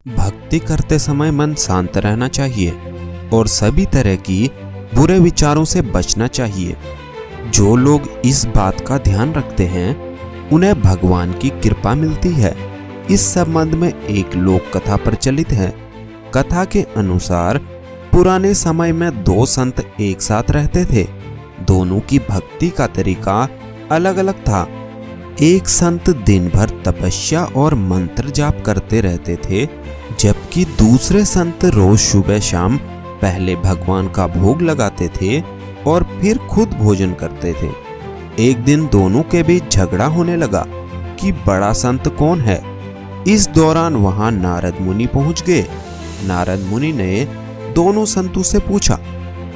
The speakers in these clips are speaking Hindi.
भक्ति करते समय मन शांत रहना चाहिए और सभी तरह की बुरे विचारों से बचना चाहिए। जो लोग इस बात का ध्यान रखते हैं उन्हें भगवान की कृपा मिलती है। इस संबंध में एक लोक कथा प्रचलित है। कथा के अनुसार पुराने समय में दो संत एक साथ रहते थे। दोनों की भक्ति का तरीका अलग अलग था। एक संत दिन भर तपस्या और मंत्र जाप करते रहते थे, जबकि दूसरे संत रोज सुबह शाम पहले भगवान का भोग लगाते थे और फिर खुद भोजन करते थे। एक दिन दोनों के बीच झगड़ा होने लगा कि बड़ा संत कौन है। इस दौरान वहां नारद मुनि पहुंच गए। नारद मुनि ने दोनों संतों से पूछा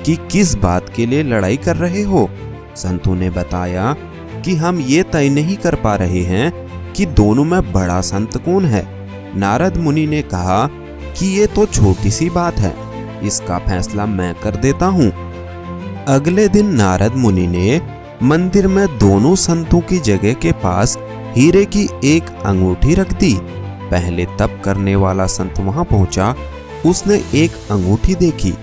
कि किस बात के लिए लड़ाई कर रहे हो। संतों ने बताया कि हम ये तय नहीं कर पा रहे हैं कि दोनों में बड़ा संत कौन है। नारद मुनि ने कहा कि ये तो छोटी सी बात है, इसका फैसला मैं कर देता हूँ। अगले दिन नारद मुनि ने मंदिर में दोनों संतों की जगह के पास हीरे की एक अंगूठी रख दी। पहले तप करने वाला संत वहां पहुंचा। उसने एक अंगूठी देखी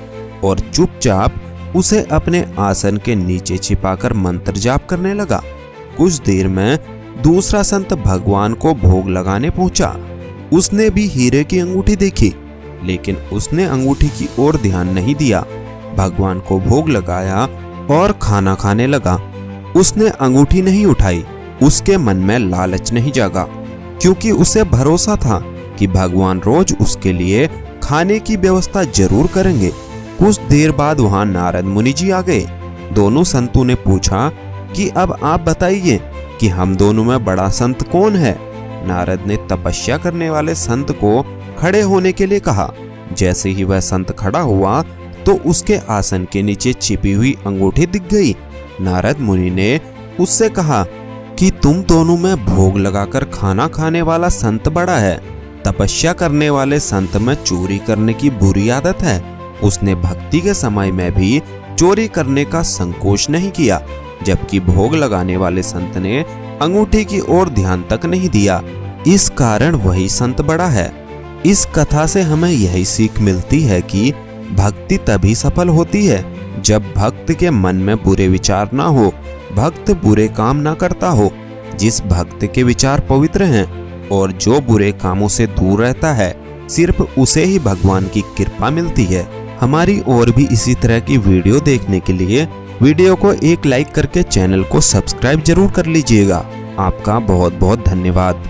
और चुपचाप उसे अपने आसन के नीचे छिपाकर मंत्र जाप करने लगा। कुछ देर में दूसरा संत भगवान को भोग लगाने पहुंचा। उसने भी हीरे की अंगूठी देखी, लेकिन उसने अंगूठी की ओर ध्यान नहीं दिया। भगवान को भोग लगाया और खाना खाने लगा। उसने अंगूठी नहीं उठाई। उसके मन में लालच नहीं जागा, क्योंकि उसे भरोसा था कि भगवान रोज उसके लिए खाने की व्यवस्था जरूर करेंगे। कुछ देर बाद वहां नारद मुनि जी आ गए। दोनों संतों ने पूछा कि अब आप बताइए कि हम दोनों में बड़ा संत कौन है। नारद ने तपस्या करने वाले संत को खड़े होने के लिए कहा। जैसे ही वह संत खड़ा हुआ तो उसके आसन के नीचे छिपी हुई अंगूठी दिख गई। नारद मुनि ने उससे कहा कि तुम दोनों में भोग लगाकर खाना खाने वाला संत बड़ा है। तपस्या करने वाले संत में चोरी करने की बुरी आदत है। उसने भक्ति के समय में भी चोरी करने का संकोच नहीं किया, जबकि भोग लगाने वाले संत ने अंगूठी की ओर ध्यान तक नहीं दिया। इस कारण वही संत बड़ा है। इस कथा से हमें यही सीख मिलती है कि भक्ति तभी सफल होती है जब भक्त के मन में बुरे विचार ना हो, भक्त बुरे काम ना करता हो। जिस भक्त के विचार पवित्र हैं और जो बुरे कामों से दूर रहता है, सिर्फ उसे ही भगवान की कृपा मिलती है। हमारी और भी इसी तरह की वीडियो देखने के लिए वीडियो को एक लाइक करके चैनल को सब्सक्राइब जरूर कर लीजिएगा। आपका बहुत बहुत धन्यवाद।